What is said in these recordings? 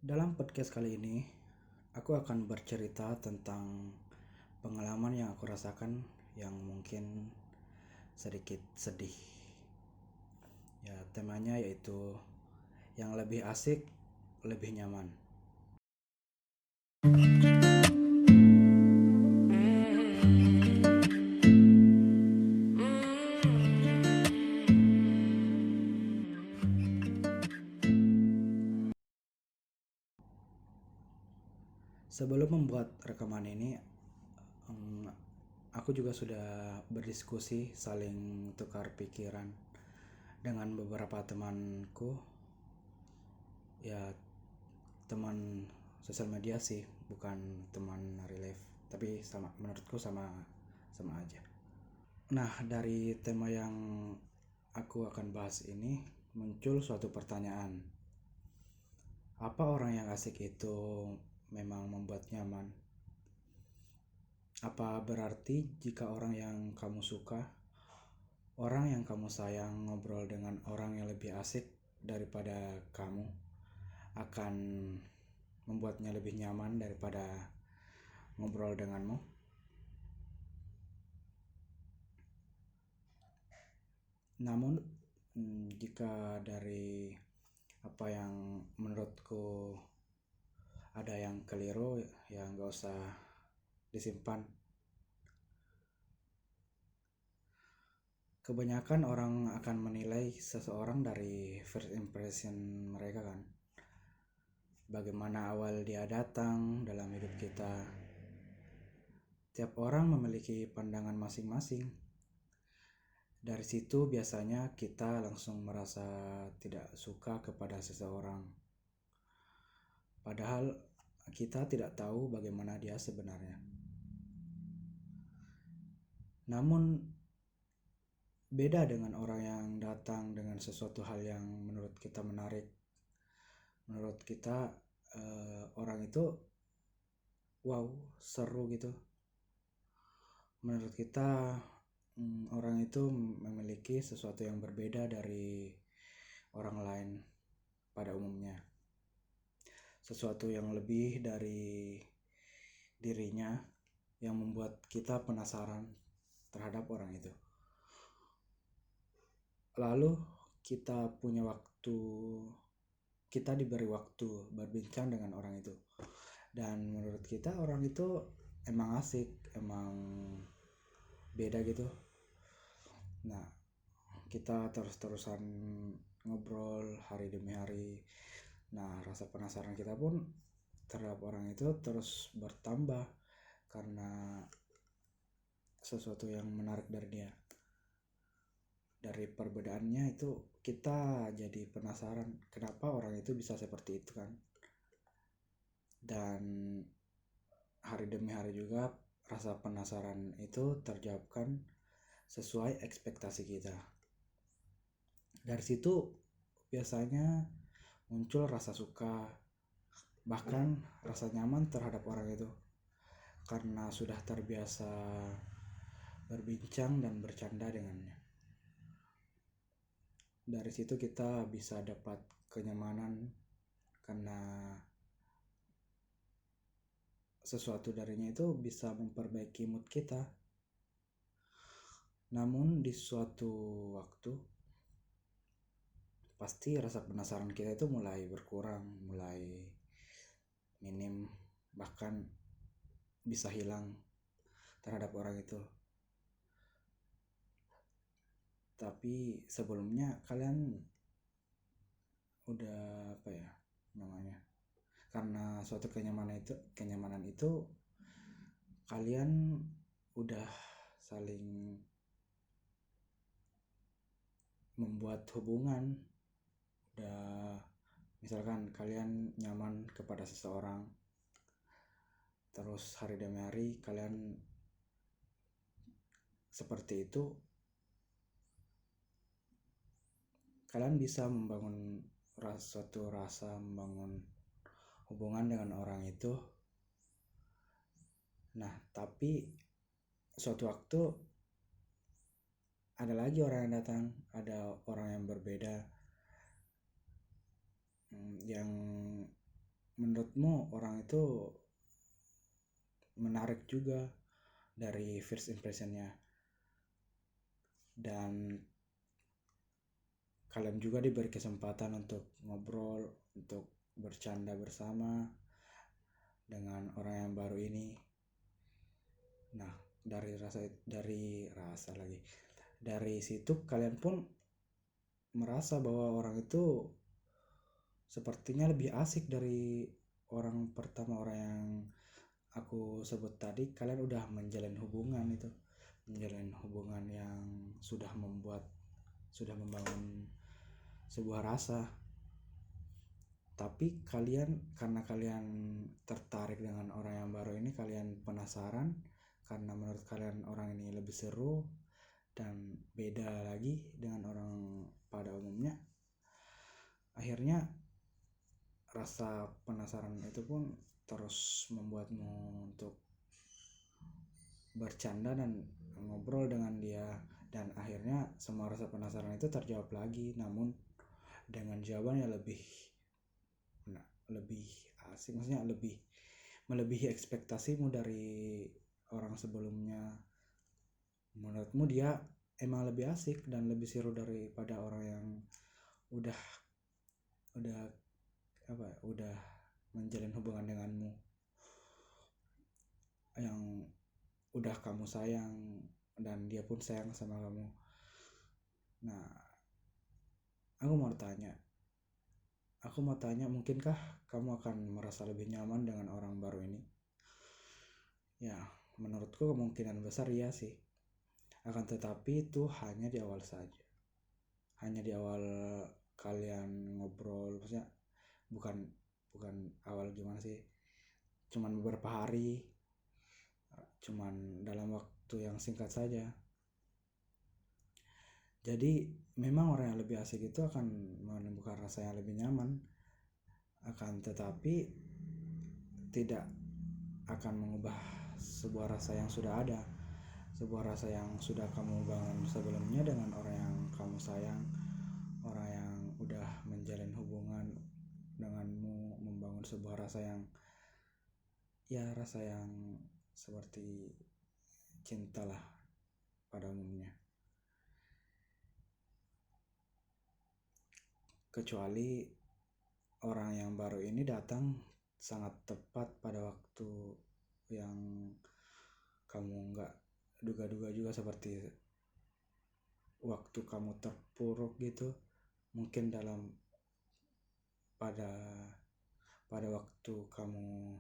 Dalam podcast kali ini, aku akan bercerita tentang pengalaman yang aku rasakan yang mungkin sedikit sedih. Ya, temanya yaitu yang lebih asik, lebih nyaman. Sebelum membuat rekaman ini, aku juga sudah berdiskusi, saling tukar pikiran dengan beberapa temanku. Ya, teman sosial media sih, bukan teman real life, tapi menurutku sama sama aja. Nah, dari tema yang aku akan bahas ini muncul suatu pertanyaan. Apa orang yang asik itu memang membuat nyaman? Apa berarti jika orang yang kamu suka, orang yang kamu sayang ngobrol dengan orang yang lebih asik daripada kamu akan membuatnya lebih nyaman daripada ngobrol denganmu? Namun, jika dari apa yang menurutku ada yang keliru, ya nggak usah disimpan. Kebanyakan orang akan menilai seseorang dari first impression mereka kan. Bagaimana awal dia datang dalam hidup kita. Tiap orang memiliki pandangan masing-masing. Dari situ biasanya kita langsung merasa tidak suka kepada seseorang. Padahal kita tidak tahu bagaimana dia sebenarnya. Namun beda dengan orang yang datang dengan sesuatu hal yang menurut kita menarik. Menurut kita orang itu wow, seru gitu. Menurut kita orang itu memiliki sesuatu yang berbeda dari orang lain pada umumnya. Sesuatu yang lebih dari dirinya yang membuat kita penasaran terhadap orang itu. Lalu kita diberi waktu berbincang dengan orang itu. Dan menurut kita orang itu emang asik, emang beda gitu. Nah, kita terus-terusan ngobrol hari demi hari. Nah, rasa penasaran kita pun terhadap orang itu terus bertambah karena sesuatu yang menarik dari dia. Dari perbedaannya itu kita jadi penasaran kenapa orang itu bisa seperti itu kan. Dan hari demi hari juga rasa penasaran itu terjawabkan sesuai ekspektasi kita. Dari situ biasanya muncul rasa suka, bahkan rasa nyaman terhadap orang itu karena sudah terbiasa berbincang dan bercanda dengannya. Dari situ kita bisa dapat kenyamanan karena sesuatu darinya itu bisa memperbaiki mood kita. Namun di suatu waktu pasti rasa penasaran kita itu mulai berkurang, mulai minim, bahkan bisa hilang terhadap orang itu. Tapi sebelumnya kalian udah apa ya namanya, karena suatu kenyamanan itu kalian udah saling membuat hubungan. Udah, misalkan kalian nyaman kepada seseorang, terus hari demi hari kalian seperti itu, kalian bisa membangun suatu rasa, membangun hubungan dengan orang itu. Nah, tapi suatu waktu ada lagi orang yang datang, ada orang yang berbeda, yang menurutmu orang itu menarik juga dari first impressionnya, dan kalian juga diberi kesempatan untuk ngobrol, untuk bercanda bersama dengan orang yang baru ini. Nah, dari situ kalian pun merasa bahwa orang itu sepertinya lebih asik dari orang pertama, orang yang aku sebut tadi. Kalian udah menjalin hubungan yang sudah membangun sebuah rasa. Tapi karena kalian tertarik dengan orang yang baru ini, kalian penasaran karena menurut kalian orang ini lebih seru dan beda lagi dengan orang pada umumnya. Akhirnya rasa penasaran itu pun terus membuatmu untuk bercanda dan ngobrol dengan dia, dan akhirnya semua rasa penasaran itu terjawab lagi, namun dengan jawaban yang lebih asik, maksudnya lebih melebihi ekspektasimu dari orang sebelumnya. Menurutmu dia emang lebih asik dan lebih seru daripada orang yang udah menjalin hubungan denganmu, yang udah kamu sayang dan dia pun sayang sama kamu. Nah, aku mau tanya, mungkinkah kamu akan merasa lebih nyaman dengan orang baru ini? Ya, menurutku kemungkinan besar iya sih. Akan tetapi itu hanya di awal saja. Hanya di awal kalian ngobrol, maksudnya bukan awal gimana sih, cuman beberapa hari, cuman dalam waktu yang singkat saja. Jadi memang orang yang lebih asik itu akan menimbulkan rasa yang lebih nyaman, akan tetapi tidak akan mengubah sebuah rasa yang sudah ada, sebuah rasa yang sudah kamu bangun sebelumnya dengan orang yang kamu sayang, orang yang udah menjalin hubungan denganmu, membangun sebuah rasa yang seperti cinta lah pada umumnya. Kecuali orang yang baru ini datang sangat tepat pada waktu yang kamu nggak duga-duga juga, seperti waktu kamu terpuruk gitu, mungkin pada waktu kamu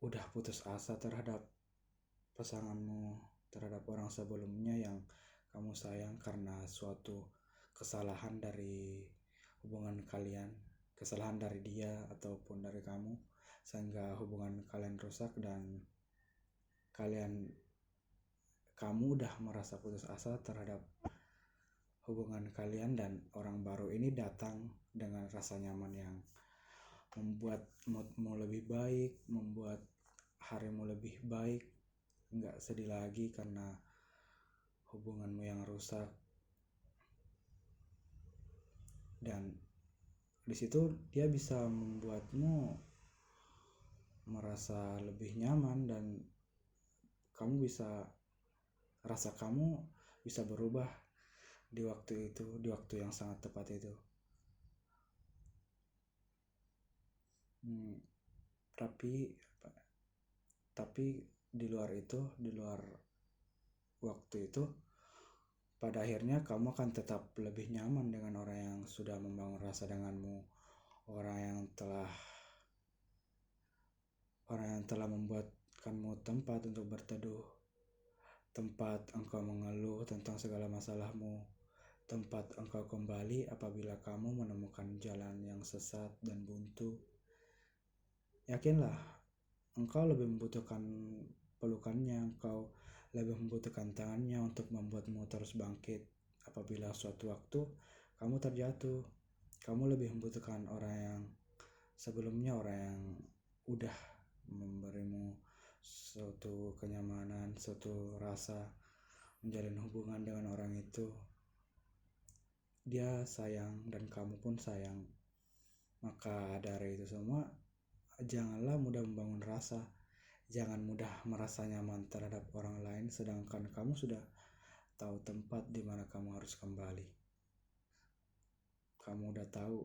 udah putus asa terhadap pasanganmu, terhadap orang sebelumnya yang kamu sayang karena suatu kesalahan dari hubungan kalian, kesalahan dari dia ataupun dari kamu, sehingga hubungan kalian rusak dan kamu udah merasa putus asa terhadap hubungan kalian, dan orang baru ini datang dengan rasa nyaman yang membuat moodmu lebih baik, membuat harimu lebih baik, nggak sedih lagi karena hubunganmu yang rusak. Dan di situ dia bisa membuatmu merasa lebih nyaman, dan rasa kamu bisa berubah di waktu yang sangat tepat itu. Tapi di luar waktu itu, pada akhirnya kamu akan tetap lebih nyaman dengan orang yang sudah membangun rasa denganmu, orang yang telah membuatkanmu tempat untuk berteduh, tempat engkau mengeluh tentang segala masalahmu, tempat engkau kembali apabila kamu menemukan jalan yang sesat dan buntu. Yakinlah, engkau lebih membutuhkan pelukannya, engkau lebih membutuhkan tangannya untuk membuatmu terus bangkit. Apabila suatu waktu kamu terjatuh, kamu lebih membutuhkan orang yang sebelumnya, orang yang udah memberimu suatu kenyamanan, suatu rasa menjalin hubungan dengan orang itu. Dia sayang dan kamu pun sayang. Maka dari itu semua, janganlah mudah membangun rasa. Jangan mudah merasa nyaman terhadap orang lain sedangkan kamu sudah tahu tempat di mana kamu harus kembali. Kamu udah tahu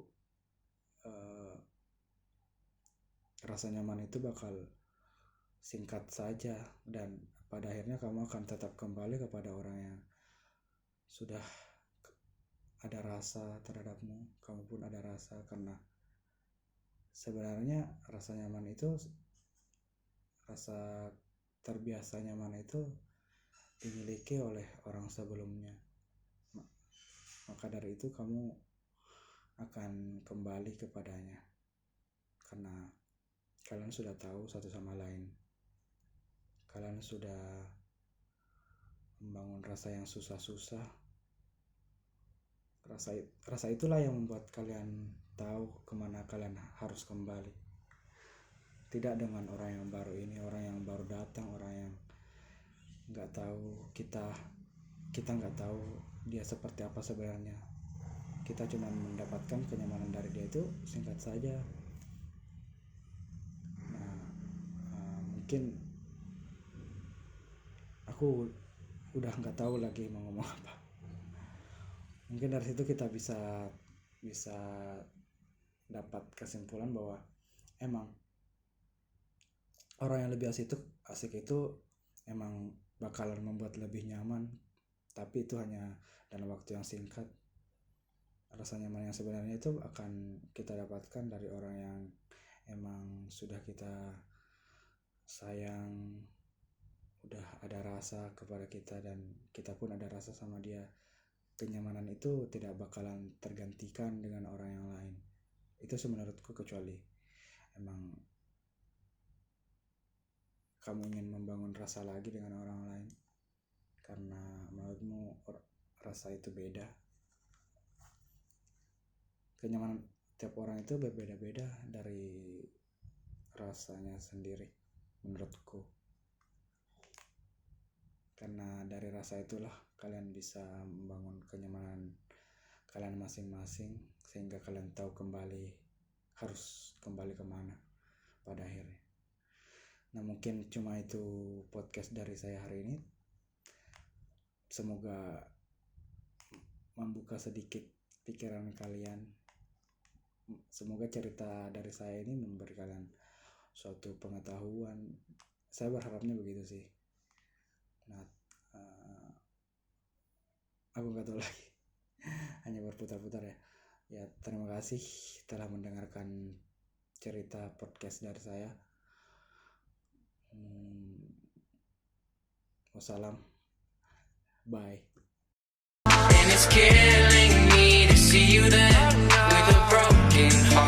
rasa nyaman itu bakal singkat saja dan pada akhirnya kamu akan tetap kembali kepada orang yang sudah ada rasa terhadapmu. Kamu pun ada rasa, karena sebenarnya rasa nyaman itu, rasa terbiasa nyaman itu dimiliki oleh orang sebelumnya. Maka dari itu kamu akan kembali kepadanya karena kalian sudah tahu satu sama lain. Kalian sudah membangun rasa yang susah-susah. Rasa itulah yang membuat kalian tahu kemana kalian harus kembali. Tidak dengan orang yang baru ini, orang yang baru datang, orang yang nggak tahu kita nggak tahu dia seperti apa sebenarnya. Kita cuma mendapatkan kenyamanan dari dia itu singkat saja. Nah, mungkin aku udah nggak tahu lagi mau ngomong apa. Mungkin dari situ kita bisa dapat kesimpulan bahwa emang orang yang lebih asik itu emang bakalan membuat lebih nyaman, tapi itu hanya dalam waktu yang singkat. Rasa nyaman yang sebenarnya itu akan kita dapatkan dari orang yang emang sudah kita sayang, udah ada rasa kepada kita dan kita pun ada rasa sama dia. Kenyamanan itu tidak bakalan tergantikan dengan orang yang lain. Itu menurutku, kecuali emang kamu ingin membangun rasa lagi dengan orang lain karena menurutmu rasa itu beda. Kenyamanan tiap orang itu berbeda-beda dari rasanya sendiri menurutku. Karena dari rasa itulah kalian bisa membangun kenyamanan kalian masing-masing sehingga kalian tahu harus kembali kemana pada akhirnya. Nah, mungkin cuma itu podcast dari saya hari ini. Semoga membuka sedikit pikiran kalian. Semoga cerita dari saya ini memberi kalian suatu pengetahuan. Saya berharapnya begitu sih. Nah, aku nggak tahu lagi. Hanya berputar-putar ya. Ya, terima kasih telah mendengarkan cerita podcast dari saya. Wassalam. Bye. And it's killing me to see you there with a broken heart.